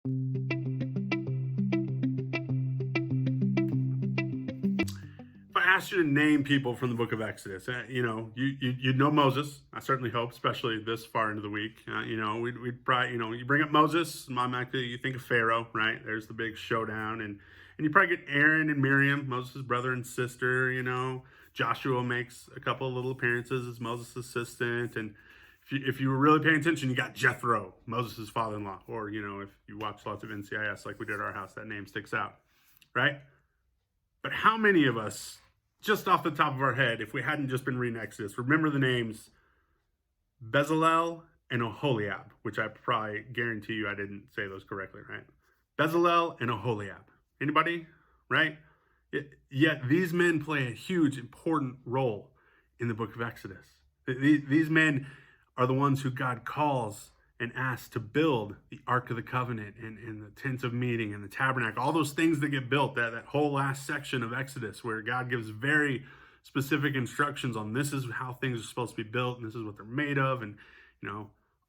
If I asked you to name people from the book of Exodus, you'd know Moses. I certainly hope, especially this far into the week. We'd probably, you bring up Moses, automatically you think of Pharaoh, right? There's the big showdown, and you probably get Aaron and Miriam, Moses' brother and sister. Joshua makes a couple of little appearances as Moses' assistant, and if you were really paying attention, you got Jethro, Moses' father-in-law, or if you watch lots of NCIS like we did at our house, that name sticks out, right? But how many of us, just off the top of our head, if we hadn't just been reading Exodus, remember the names Bezalel and Oholiab, which I probably guarantee you I didn't say those correctly, right? Bezalel and Oholiab. Anybody? Right? Yet these men play a huge, important role in the book of Exodus. These men are the ones who God calls and asks to build the Ark of the Covenant and the tent of meeting and the tabernacle, all those things that get built, that whole last section of Exodus where God gives very specific instructions on this is how things are supposed to be built and this is what they're made of, and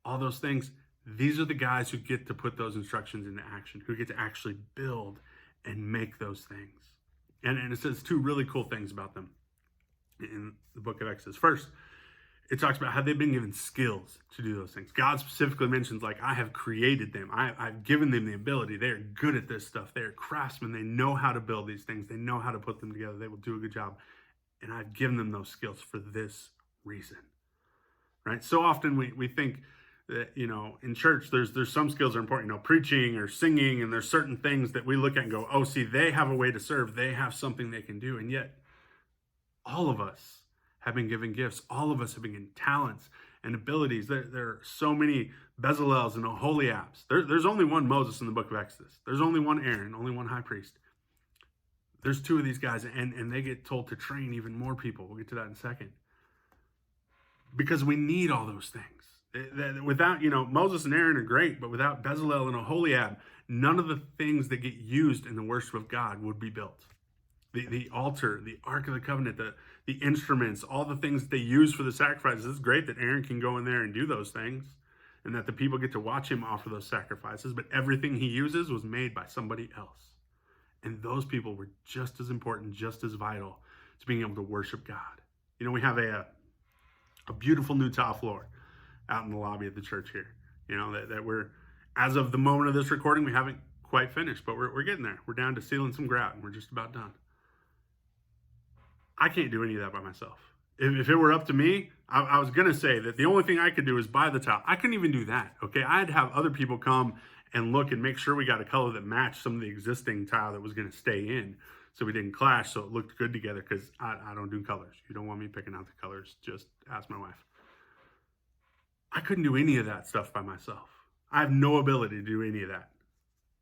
all those things. These are the guys who get to put those instructions into action, who get to actually build and make those things. And it says two really cool things about them in the book of Exodus. First, it talks about how they've been given skills to do those things. God specifically mentions, like, I have created them. I've given them the ability. They are good at this stuff. They are craftsmen. They know how to build these things. They know how to put them together. They will do a good job. And I've given them those skills for this reason, right? So often we think that, in church, there's some skills that are important, preaching or singing, and there's certain things that we look at and go, oh, see, they have a way to serve. They have something they can do. And yet all of us have been given gifts. All of us have been given talents and abilities. There are so many Bezalels and Oholiabs. There's only one Moses in the book of Exodus. There's only one Aaron, only one high priest. There's two of these guys, and they get told to train even more people. We'll get to that in a second. Because we need all those things. Without, Moses and Aaron are great, but without Bezalel and Oholiab, none of the things that get used in the worship of God would be built. The altar, the Ark of the Covenant, the instruments, all the things that they use for the sacrifices. It's great that Aaron can go in there and do those things and that the people get to watch him offer those sacrifices, but everything he uses was made by somebody else. And those people were just as important, just as vital to being able to worship God. We have a beautiful new tile floor out in the lobby of the church here, that we're, as of the moment of this recording, we haven't quite finished, but we're getting there. We're down to sealing some grout and we're just about done. I can't do any of that by myself. If it were up to me, I was going to say that the only thing I could do is buy the tile. I couldn't even do that, okay? I'd have other people come and look and make sure we got a color that matched some of the existing tile that was going to stay in so we didn't clash, so it looked good together, because I don't do colors. You don't want me picking out the colors. Just ask my wife. I couldn't do any of that stuff by myself. I have no ability to do any of that.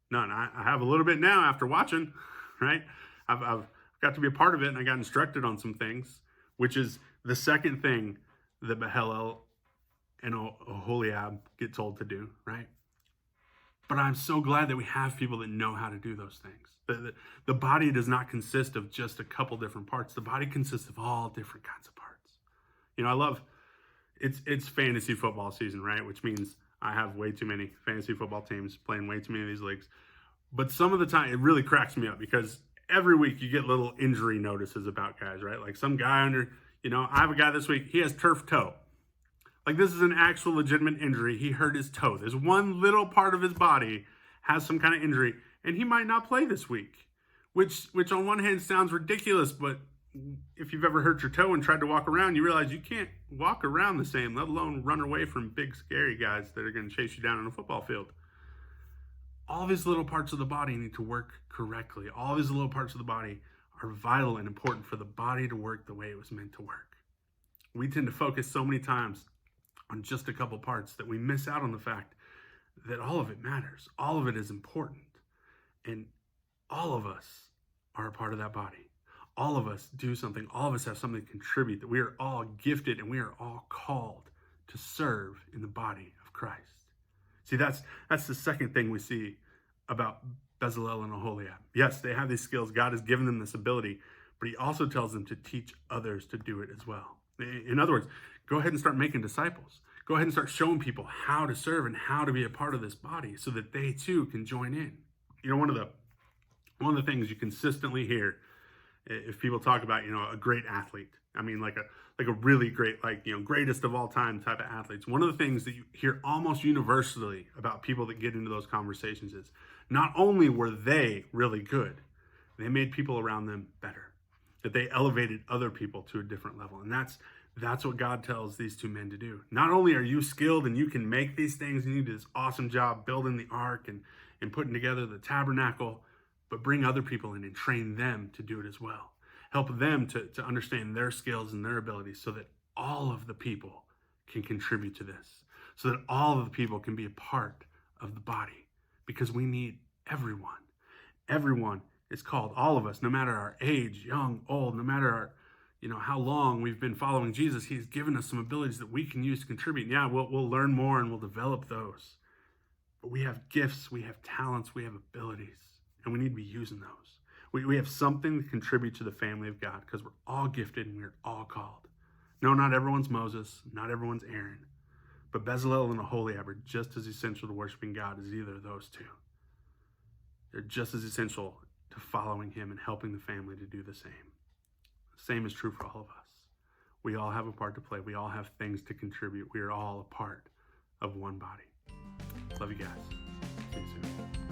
None. I have a little bit now after watching, right? I've got to be a part of it, and I got instructed on some things, which is the second thing that Bezalel and Oholiab get told to do, right? But I'm so glad that we have people that know how to do those things. The body does not consist of just a couple different parts. The body consists of all different kinds of parts. I love, it's fantasy football season, right? Which means I have way too many fantasy football teams playing way too many of these leagues. But some of the time, it really cracks me up because every week you get little injury notices about guys, right? Like some guy I have a guy this week, he has turf toe. Like, this is an actual legitimate injury. He hurt his toe. There's one little part of his body has some kind of injury, and he might not play this week, which on one hand sounds ridiculous, but if you've ever hurt your toe and tried to walk around, you realize you can't walk around the same, let alone run away from big, scary guys that are going to chase you down on a football field. All these little parts of the body need to work correctly. All these little parts of the body are vital and important for the body to work the way it was meant to work. We tend to focus so many times on just a couple parts that we miss out on the fact that all of it matters. All of it is important. And all of us are a part of that body. All of us do something. All of us have something to contribute, that we are all gifted and we are all called to serve in the body of Christ. See, that's the second thing we see about Bezalel and Oholiab. Yes, they have these skills. God has given them this ability, but he also tells them to teach others to do it as well. In other words, go ahead and start making disciples. Go ahead and start showing people how to serve and how to be a part of this body so that they too can join in. You know, one of the things you consistently hear if people talk about, a great athlete, I mean, like a really great, greatest of all time type of athletes. One of the things that you hear almost universally about people that get into those conversations is not only were they really good, they made people around them better, that they elevated other people to a different level. And that's what God tells these two men to do. Not only are you skilled and you can make these things, and you do this awesome job building the ark and putting together the tabernacle, but bring other people in and train them to do it as well. Help them to understand their skills and their abilities so that all of the people can contribute to this, so that all of the people can be a part of the body, because we need everyone. Everyone is called, all of us, no matter our age, young, old, no matter our, how long we've been following Jesus. He's given us some abilities that we can use to contribute. Yeah, we'll learn more and we'll develop those. But we have gifts, we have talents, we have abilities, and we need to be using those. We have something to contribute to the family of God because we're all gifted and we're all called. No, not everyone's Moses, not everyone's Aaron, but Bezalel and Oholiab are just as essential to worshiping God as either of those two. They're just as essential to following him and helping the family to do the same. Same is true for all of us. We all have a part to play. We all have things to contribute. We are all a part of one body. Love you guys. See you soon.